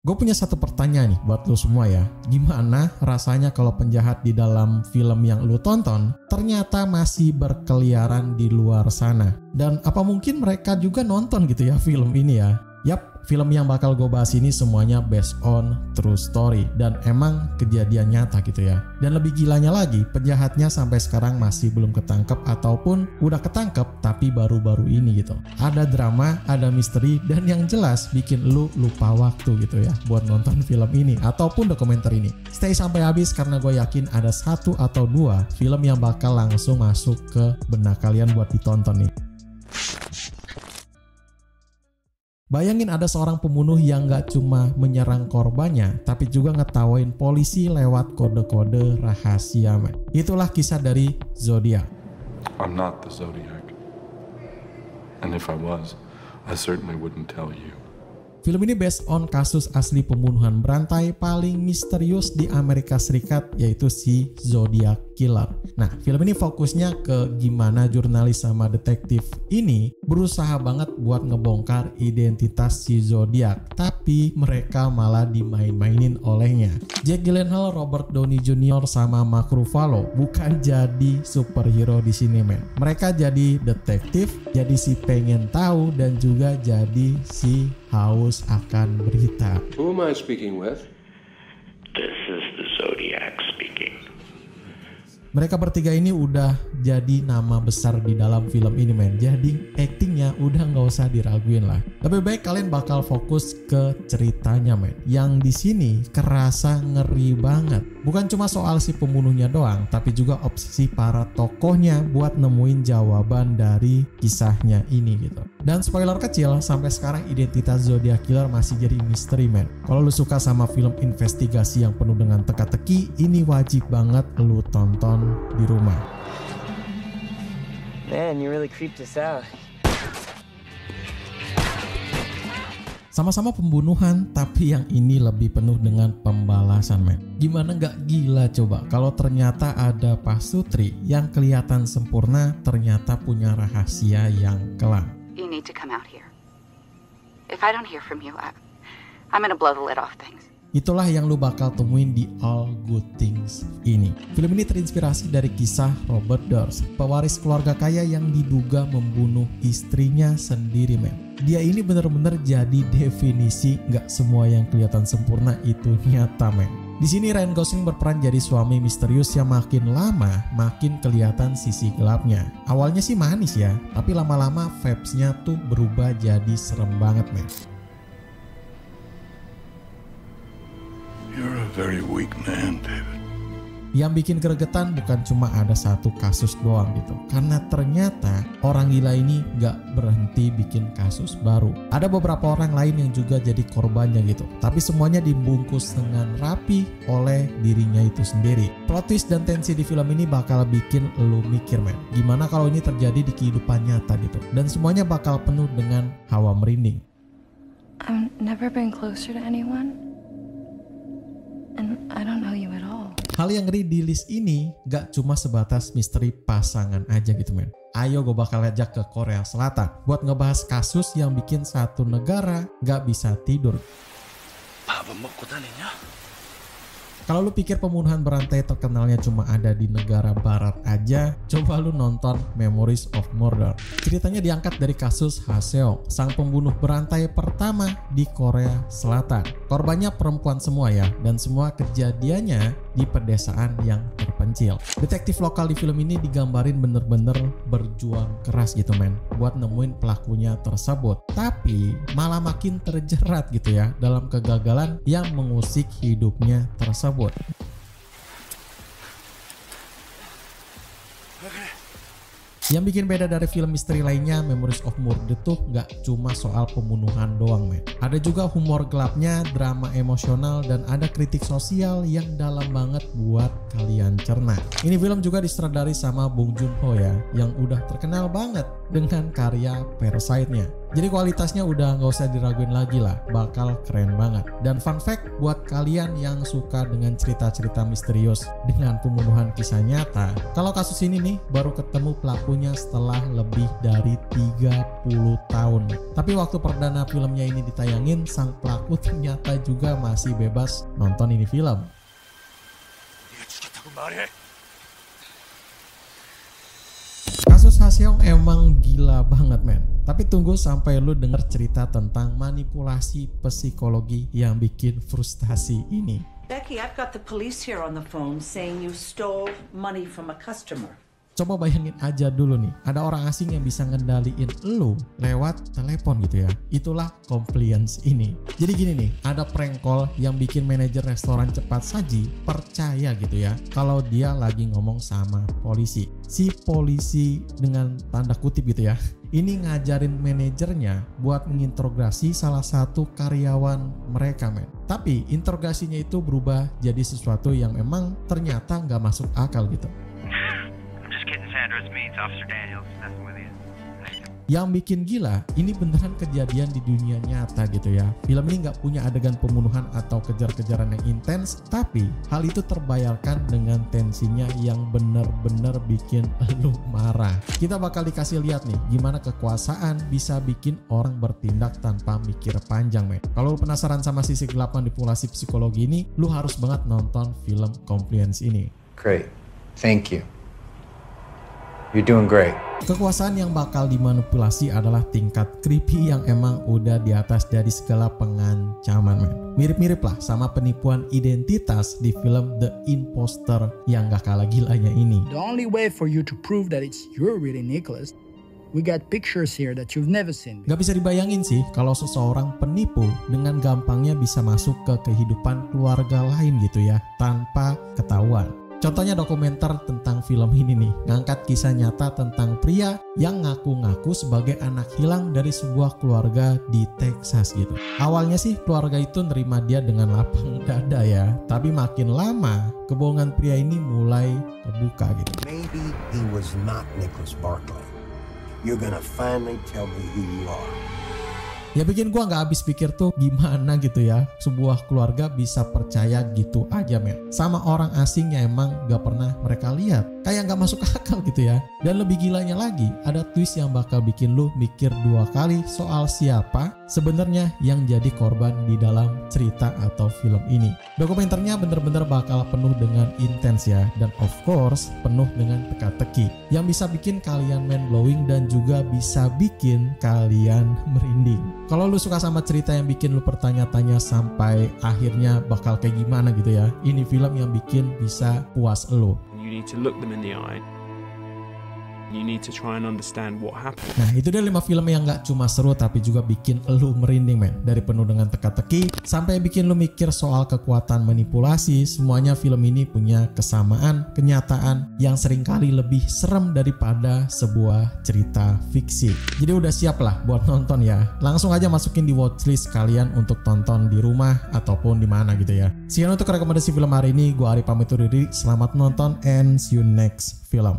Gue punya satu pertanyaan nih buat lo semua ya. Gimana rasanya kalau penjahat di dalam film yang lo tonton ternyata masih berkeliaran di luar sana? Dan apa mungkin mereka juga nonton gitu ya film ini ya? Yap, film yang bakal gue bahas ini semuanya based on true story dan emang kejadian nyata gitu ya. Dan lebih gilanya lagi, penjahatnya sampai sekarang masih belum ketangkep ataupun udah ketangkep tapi baru-baru ini gitu. Ada drama, ada misteri, dan yang jelas bikin lu lupa waktu gitu ya buat nonton film ini ataupun dokumenter ini. Stay sampai habis karena gue yakin ada 1 atau 2 film yang bakal langsung masuk ke benak kalian buat ditonton nih. Bayangin ada seorang pembunuh yang gak cuma menyerang korbannya, tapi juga ngetawain polisi lewat kode-kode rahasia. Itulah kisah dari Zodiac. I'm not the Zodiac. And if I was, I certainly wouldn't tell you. Film ini based on kasus asli pembunuhan berantai paling misterius di Amerika Serikat, yaitu si Zodiac Killer. Nah, film ini fokusnya ke gimana jurnalis sama detektif ini berusaha banget buat ngebongkar identitas si Zodiac, tapi mereka malah dimain-mainin olehnya. Jake Gyllenhaal, Robert Downey Jr. sama Mark Ruffalo bukan jadi superhero di sini, men. Mereka jadi detektif, jadi si pengen tahu, dan juga jadi si haus akan berita. Who am I speaking with? This is the Zodiac speaking. Mereka bertiga ini udah jadi nama besar di dalam film ini, men. Jadi actingnya udah nggak usah diraguin lah. Lebih baik kalian bakal fokus ke ceritanya, men. Yang di sini kerasa ngeri banget. Bukan cuma soal si pembunuhnya doang, tapi juga obsesi para tokohnya buat nemuin jawaban dari kisahnya ini gitu. Dan spoiler kecil, sampai sekarang identitas Zodiac Killer masih jadi misteri, men. Kalau lu suka sama film investigasi yang penuh dengan teka-teki, ini wajib banget lu tonton di rumah. Man, you really creeped us out. Sama-sama pembunuhan, tapi yang ini lebih penuh dengan pembalasan, men. Gimana nggak gila coba kalau ternyata ada pasutri yang kelihatan sempurna ternyata punya rahasia yang kelam. You need to come out here. If I don't hear from you, I'm gonna blow the lid off things. Itulah yang lu bakal temuin di All Good Things ini. Film ini terinspirasi dari kisah Robert Durst, pewaris keluarga kaya yang diduga membunuh istrinya sendiri, men. Dia ini bener-bener jadi definisi nggak semua yang kelihatan sempurna itu nyata, men. Di sini Ryan Gosling berperan jadi suami misterius yang makin lama makin kelihatan sisi gelapnya. Awalnya sih manis ya, tapi lama-lama vibes-nya tuh berubah jadi serem banget, men. You're a very weak man, David. Yang bikin gregetan bukan cuma ada satu kasus doang gitu, karena ternyata orang gila ini gak berhenti bikin kasus baru. Ada beberapa orang lain yang juga jadi korbannya gitu, tapi semuanya dibungkus dengan rapi oleh dirinya itu sendiri. Plot twist dan tensi di film ini bakal bikin lu mikir, men, gimana kalau ini terjadi di kehidupan nyata gitu, dan semuanya bakal penuh dengan hawa merinding. I've never been closer to anyone, and I don't know you at all. Hal yang ngeri di list ini gak cuma sebatas misteri pasangan aja gitu, men. Ayo gue bakal ajak ke Korea Selatan buat ngebahas kasus yang bikin satu negara gak bisa tidur. Kalau lu pikir pembunuhan berantai terkenalnya cuma ada di negara barat aja, coba lu nonton Memories of Murder. Ceritanya diangkat dari kasus Ha Seong, sang pembunuh berantai pertama di Korea Selatan. Korbannya perempuan semua ya, dan semua kejadiannya di pedesaan yang terpencil. Detektif lokal di film ini digambarin bener-bener berjuang keras gitu, men, buat nemuin pelakunya tersebut. Tapi malah makin terjerat gitu ya dalam kegagalan yang mengusik hidupnya tersebut. Yang bikin beda dari film misteri lainnya, Memories of Murder tuh gak cuma soal pembunuhan doang, men. Ada juga humor gelapnya, drama emosional, dan ada kritik sosial yang dalam banget buat kalian cerna. Ini film juga disutradari sama Bong Joon-ho ya, yang udah terkenal banget dengan karya Parasite-nya. Jadi kualitasnya udah nggak usah diraguin lagi lah, bakal keren banget. Dan fun fact buat kalian yang suka dengan cerita-cerita misterius dengan pembunuhan kisah nyata, kalau kasus ini nih baru ketemu pelakunya setelah lebih dari 30 tahun. Tapi waktu perdana filmnya ini ditayangin, sang pelaku ternyata juga masih bebas nonton ini film. Kasus Ha Seong emang gila banget men. Tapi tunggu sampai lu denger cerita tentang manipulasi psikologi yang bikin frustasi ini. Becky, I've got the police here on the phone saying you stole money from a customer. Coba bayangin aja dulu nih, ada orang asing yang bisa ngendaliin lu lewat telepon gitu ya. Itulah compliance ini. Jadi gini nih, ada prank call yang bikin manajer restoran cepat saji percaya gitu ya kalau dia lagi ngomong sama polisi. Si polisi dengan tanda kutip gitu ya, ini ngajarin manajernya buat menginterogasi salah satu karyawan mereka men. Tapi interogasinya itu berubah jadi sesuatu yang memang ternyata nggak masuk akal gitu. Yang bikin gila, ini beneran kejadian di dunia nyata gitu ya. Film ini nggak punya adegan pembunuhan atau kejar-kejaran yang intens, tapi hal itu terbayarkan dengan tensinya yang bener-bener bikin lu marah. Kita bakal dikasih lihat nih, gimana kekuasaan bisa bikin orang bertindak tanpa mikir panjang men. Kalau lu penasaran sama sisi gelap manipulasi psikologi ini, lu harus banget nonton film Compliance ini. Great, thank you. You're doing great. Kekuasaan yang bakal dimanipulasi adalah tingkat creepy yang emang udah di atas dari segala pengancaman men. Mirip-mirip lah sama penipuan identitas di film The Imposter yang gak kalah gilanya ini. The only way for you to prove that it's you really Nicholas, we got pictures here that you've never seen. Gak bisa dibayangin sih kalau seseorang penipu dengan gampangnya bisa masuk ke kehidupan keluarga lain gitu ya tanpa ketahuan. Contohnya dokumenter tentang film ini nih, ngangkat kisah nyata tentang pria yang ngaku-ngaku sebagai anak hilang dari sebuah keluarga di Texas gitu. Awalnya sih keluarga itu nerima dia dengan lapang dada ya, tapi makin lama kebohongan pria ini mulai kebuka gitu. Maybe he was not Nicholas Barclay. You're gonna finally tell me who you are. Ya bikin gua nggak habis pikir tuh gimana gitu ya sebuah keluarga bisa percaya gitu aja men sama orang asing yang emang gak pernah mereka lihat, kayak gak masuk akal gitu ya. Dan lebih gilanya lagi, ada twist yang bakal bikin lu mikir dua kali soal siapa sebenarnya yang jadi korban di dalam cerita atau film ini. Dokumenternya bener-bener bakal penuh dengan intens ya, dan of course penuh dengan teka-teki yang bisa bikin kalian mind blowing dan juga bisa bikin kalian merinding. Kalau lu suka sama cerita yang bikin lu bertanya-tanya sampai akhirnya bakal kayak gimana gitu ya, ini film yang bikin bisa puas lu. You need to look them in the eye. You need to try and understand what happened. Nah itu dia 5 film yang gak cuma seru tapi juga bikin lu merinding men. Dari penuh dengan teka-teki sampai bikin lu mikir soal kekuatan manipulasi, semuanya film ini punya kesamaan kenyataan yang seringkali lebih serem daripada sebuah cerita fiksi. Jadi udah siap lah buat nonton ya. Langsung aja masukin di watchlist kalian untuk tonton di rumah ataupun di mana gitu ya. Sekian untuk rekomendasi film hari ini. Gua Ari pamit undur diri. Selamat nonton and see you next film.